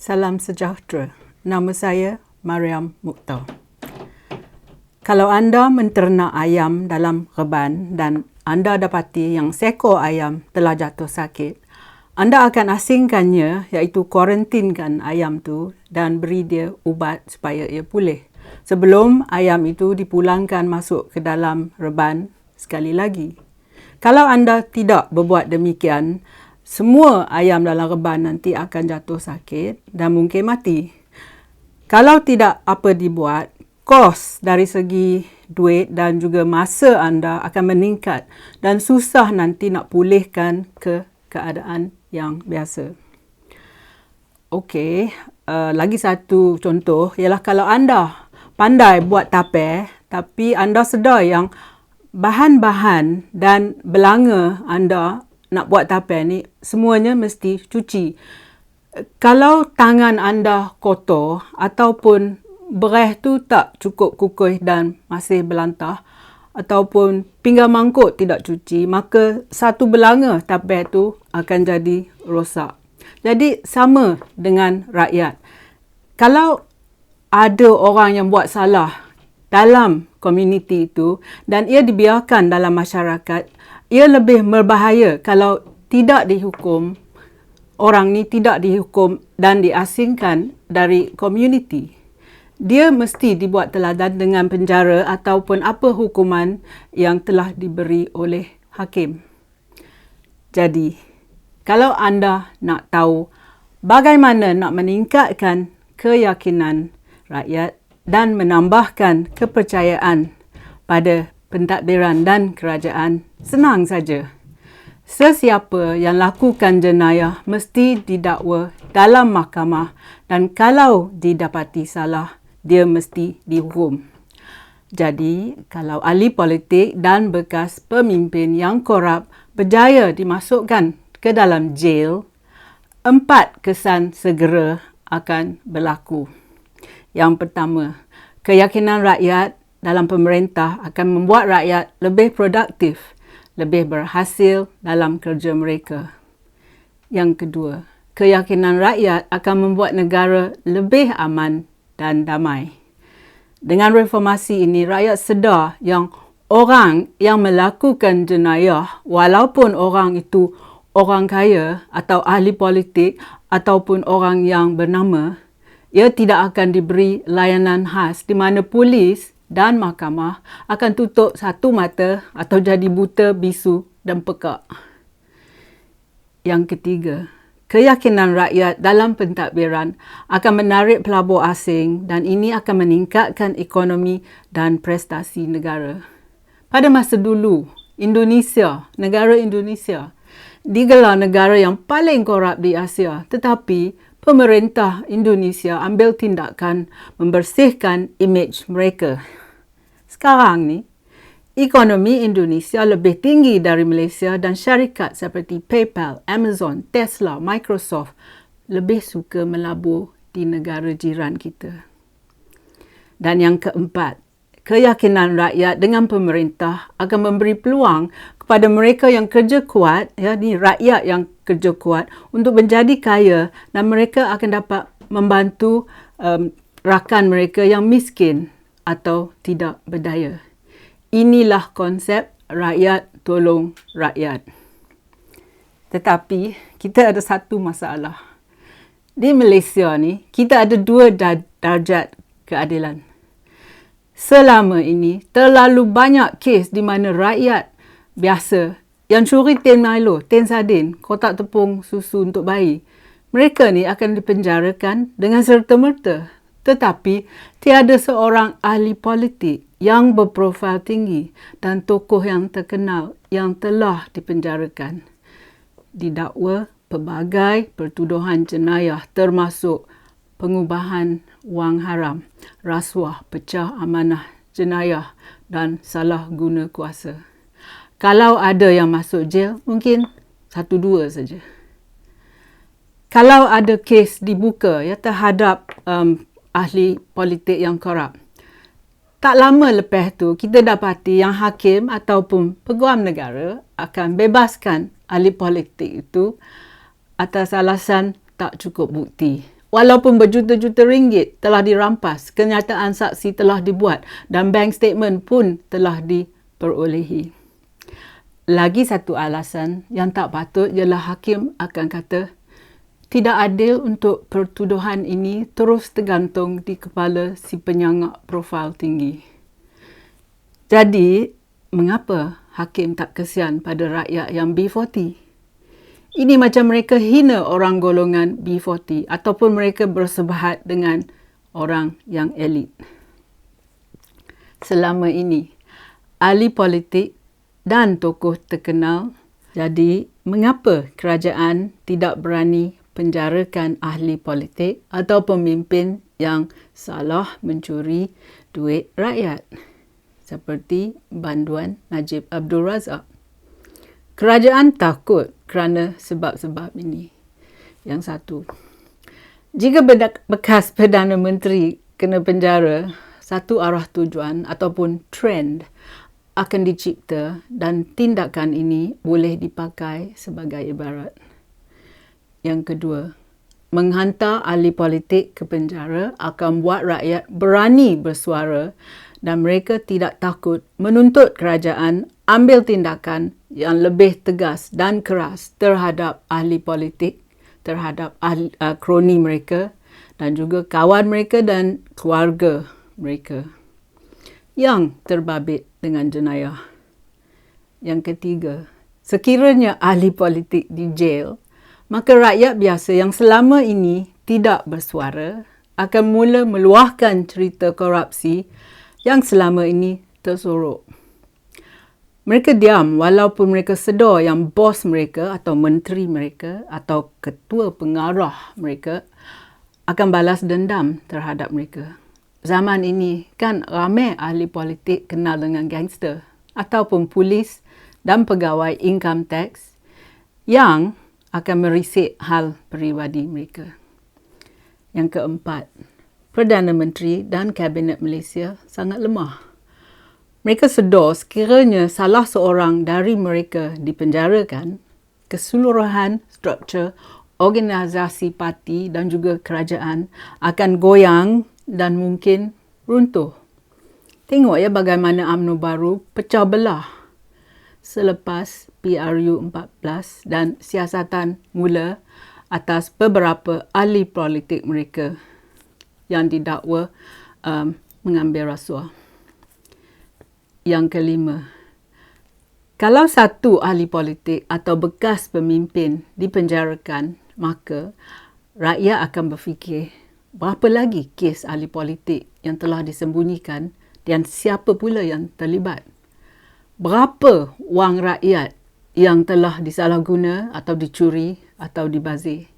Salam sejahtera. Nama saya Mariam Mukhtar. Kalau anda menternak ayam dalam reban dan anda dapati yang seekor ayam telah jatuh sakit, anda akan asingkannya, iaitu kuarantinkan ayam tu dan beri dia ubat supaya ia pulih. Sebelum ayam itu dipulangkan masuk ke dalam reban sekali lagi. Kalau anda tidak berbuat demikian, semua ayam dalam reban nanti akan jatuh sakit dan mungkin mati. Kalau tidak apa dibuat, kos dari segi duit dan juga masa anda akan meningkat dan susah nanti nak pulihkan ke keadaan yang biasa. Okey, lagi satu contoh ialah kalau anda pandai buat tape tapi anda sedar yang bahan-bahan dan belanga anda nak buat tape ni semuanya mesti cuci. Kalau tangan anda kotor ataupun bereh tu tak cukup kukuh dan masih berlantah ataupun pinggan mangkuk tidak cuci, maka satu belanga tape tu akan jadi rosak. Jadi sama dengan rakyat. Kalau ada orang yang buat salah dalam komuniti itu dan ia dibiarkan dalam masyarakat, ia lebih berbahaya kalau tidak dihukum. Orang ni tidak dihukum dan diasingkan dari komuniti. Dia mesti dibuat teladan dengan penjara ataupun apa hukuman yang telah diberi oleh hakim. Jadi, kalau anda nak tahu bagaimana nak meningkatkan keyakinan rakyat dan menambahkan kepercayaan pada pentadbiran dan kerajaan, senang saja. Sesiapa yang lakukan jenayah mesti didakwa dalam mahkamah dan kalau didapati salah, dia mesti dihukum. Jadi, kalau ahli politik dan bekas pemimpin yang korup berjaya dimasukkan ke dalam jel, 4 kesan segera akan berlaku. Yang pertama, keyakinan rakyat dalam pemerintah akan membuat rakyat lebih produktif, lebih berhasil dalam kerja mereka. Yang kedua, keyakinan rakyat akan membuat negara lebih aman dan damai. Dengan reformasi ini, rakyat sedar yang orang yang melakukan jenayah, walaupun orang itu orang kaya atau ahli politik ataupun orang yang bernama, ia tidak akan diberi layanan khas di mana polis dan mahkamah akan tutup satu mata atau jadi buta, bisu dan pekak. Yang ketiga, keyakinan rakyat dalam pentadbiran akan menarik pelabur asing dan ini akan meningkatkan ekonomi dan prestasi negara. Pada masa dulu, negara Indonesia, digelar negara yang paling korup di Asia, tetapi pemerintah Indonesia ambil tindakan membersihkan imej mereka. Sekarang ni, ekonomi Indonesia lebih tinggi dari Malaysia dan syarikat seperti PayPal, Amazon, Tesla, Microsoft lebih suka melabur di negara jiran kita. Dan yang keempat, keyakinan rakyat dengan pemerintah akan memberi peluang kepada mereka yang kerja kuat, ni rakyat yang kerja kuat untuk menjadi kaya dan mereka akan dapat membantu rakan mereka yang miskin atau tidak berdaya. Inilah konsep rakyat tolong rakyat. Tetapi kita ada satu masalah. Di Malaysia ni, kita ada 2 darjat keadilan. Selama ini, terlalu banyak kes di mana rakyat biasa yang curi tin Milo, tin sardin, kotak tepung susu untuk bayi, mereka ni akan dipenjarakan dengan serta-merta. Tetapi, tiada seorang ahli politik yang berprofil tinggi dan tokoh yang terkenal yang telah dipenjarakan. Didakwa pelbagai pertuduhan jenayah termasuk pengubahan wang haram, rasuah, pecah amanah jenayah dan salah guna kuasa. Kalau ada yang masuk jel, mungkin 1-2 saja. Kalau ada kes dibuka terhadap ahli politik yang korup, tak lama lepas tu kita dapati yang hakim ataupun peguam negara akan bebaskan ahli politik itu atas alasan tak cukup bukti. Walaupun berjuta-juta ringgit telah dirampas, kenyataan saksi telah dibuat dan bank statement pun telah diperolehi. Lagi satu alasan yang tak patut ialah hakim akan kata, tidak adil untuk pertuduhan ini terus tergantung di kepala si penyangak profil tinggi. Jadi, mengapa hakim tak kesian pada rakyat yang B40? Ini macam mereka hina orang golongan B40 ataupun mereka bersebahat dengan orang yang elit. Selama ini, ahli politik dan tokoh terkenal, jadi mengapa kerajaan tidak berani penjarakan ahli politik atau pemimpin yang salah mencuri duit rakyat? Seperti banduan Najib Abdul Razak. Kerajaan takut kerana sebab-sebab ini. Yang satu, jika bekas Perdana Menteri kena penjara, satu arah tujuan ataupun trend akan dicipta dan tindakan ini boleh dipakai sebagai ibarat. Yang kedua, menghantar ahli politik ke penjara akan buat rakyat berani bersuara dan mereka tidak takut menuntut kerajaan ambil tindakan yang lebih tegas dan keras terhadap ahli politik, terhadap kroni mereka dan juga kawan mereka dan keluarga mereka yang terbabit dengan jenayah. Yang ketiga, sekiranya ahli politik di jail, maka rakyat biasa yang selama ini tidak bersuara akan mula meluahkan cerita korupsi yang selama ini tersorok. Mereka diam walaupun mereka sedar yang bos mereka atau menteri mereka atau ketua pengarah mereka akan balas dendam terhadap mereka. Zaman ini kan ramai ahli politik kenal dengan gangster ataupun polis dan pegawai income tax yang akan merisik hal peribadi mereka. Yang keempat, Perdana Menteri dan Kabinet Malaysia sangat lemah. Mereka sedar sekiranya salah seorang dari mereka dipenjarakan, keseluruhan struktur organisasi parti dan juga kerajaan akan goyang dan mungkin runtuh. Tengok ya bagaimana UMNO baru pecah belah selepas PRU 14 dan siasatan mula atas beberapa ahli politik mereka yang didakwa mengambil rasuah. Yang kelima, kalau satu ahli politik atau bekas pemimpin dipenjarakan, maka rakyat akan berfikir berapa lagi kes ahli politik yang telah disembunyikan dan siapa pula yang terlibat. Berapa wang rakyat yang telah disalahguna atau dicuri atau dibazir.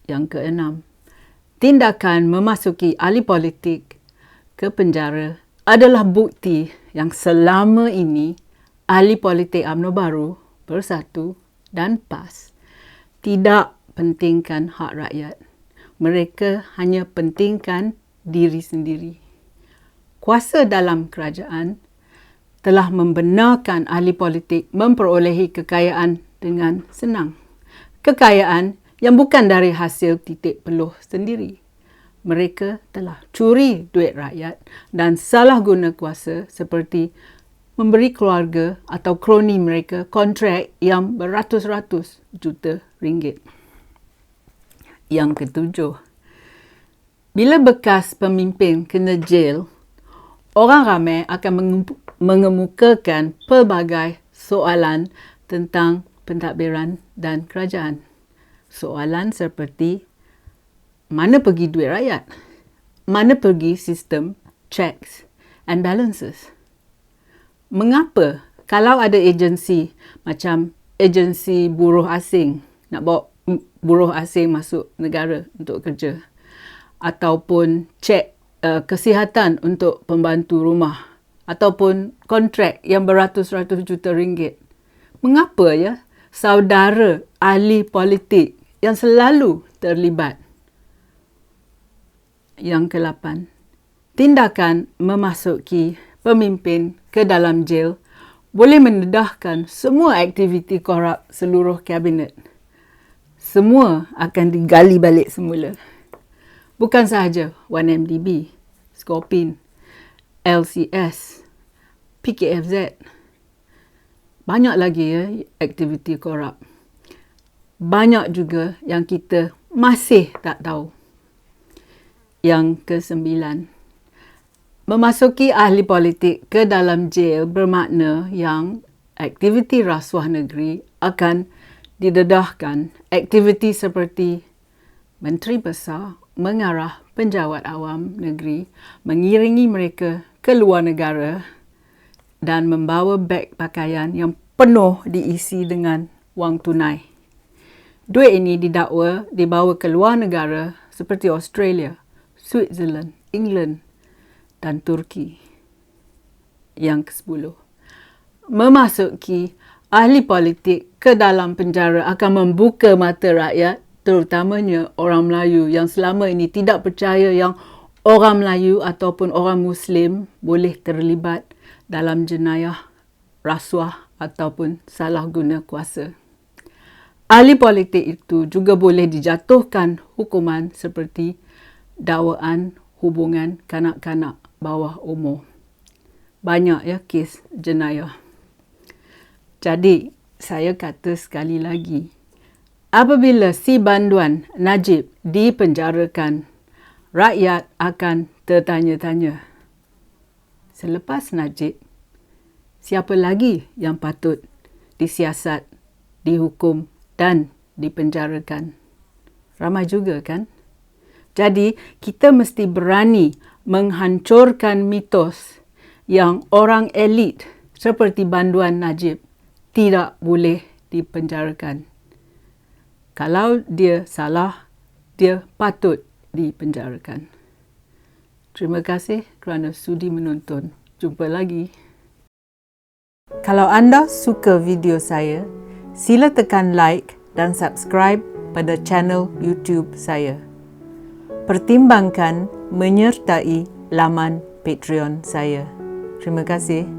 Yang keenam, tindakan memasuki ahli politik ke penjara adalah bukti yang selama ini ahli politik UMNO baru, Bersatu dan PAS tidak pentingkan hak rakyat. Mereka hanya pentingkan diri sendiri. Kuasa dalam kerajaan telah membenarkan ahli politik memperolehi kekayaan dengan senang. Kekayaan yang bukan dari hasil titik peluh sendiri. Mereka telah curi duit rakyat dan salah guna kuasa seperti memberi keluarga atau kroni mereka kontrak yang beratus-ratus juta ringgit. Yang ketujuh, bila bekas pemimpin kena jail, orang ramai akan mengemukakan pelbagai soalan tentang pentadbiran dan kerajaan. Soalan seperti, mana pergi duit rakyat? Mana pergi sistem checks and balances? Mengapa kalau ada agensi macam agensi buruh asing nak bawa buruh asing masuk negara untuk kerja ataupun cek kesihatan untuk pembantu rumah ataupun kontrak yang beratus-ratus juta ringgit. Mengapa ya saudara ahli politik yang selalu terlibat? Yang ke-8, tindakan memasuki pemimpin ke dalam jail boleh mendedahkan semua aktiviti korup seluruh kabinet. semua akan digali balik semula. Bukan sahaja 1MDB, Skopin, LCS, PKFZ. Banyak lagi ya aktiviti korup. Banyak juga yang kita masih tak tahu. Yang ke-9, memasuki ahli politik ke dalam jel bermakna yang aktiviti rasuah negeri akan didedahkan. Aktiviti seperti Menteri Besar mengarah penjawat awam negeri, mengiringi mereka ke luar negara dan membawa beg pakaian yang penuh diisi dengan wang tunai. Duit ini didakwa dibawa ke luar negara seperti Australia, Switzerland, England dan Turki. Yang ke-10, memasuki ahli politik ke dalam penjara akan membuka mata rakyat, terutamanya orang Melayu yang selama ini tidak percaya yang orang Melayu ataupun orang Muslim boleh terlibat dalam jenayah rasuah ataupun salah guna kuasa. Ahli politik itu juga boleh dijatuhkan hukuman seperti dakwaan hubungan kanak-kanak bawah umur. Banyak ya kes jenayah. Jadi, saya kata sekali lagi, apabila si banduan Najib dipenjarakan, rakyat akan tertanya-tanya. Selepas Najib, siapa lagi yang patut disiasat, dihukum dan dipenjarakan? Ramai juga kan? Jadi, kita mesti berani menghancurkan mitos yang orang elit seperti banduan Najib tidak boleh dipenjarakan. Kalau dia salah, dia patut dipenjarakan. Terima kasih kerana sudi menonton. Jumpa lagi. Kalau anda suka video saya, sila tekan like dan subscribe pada channel YouTube saya. Pertimbangkan menyertai laman Patreon saya. Terima kasih.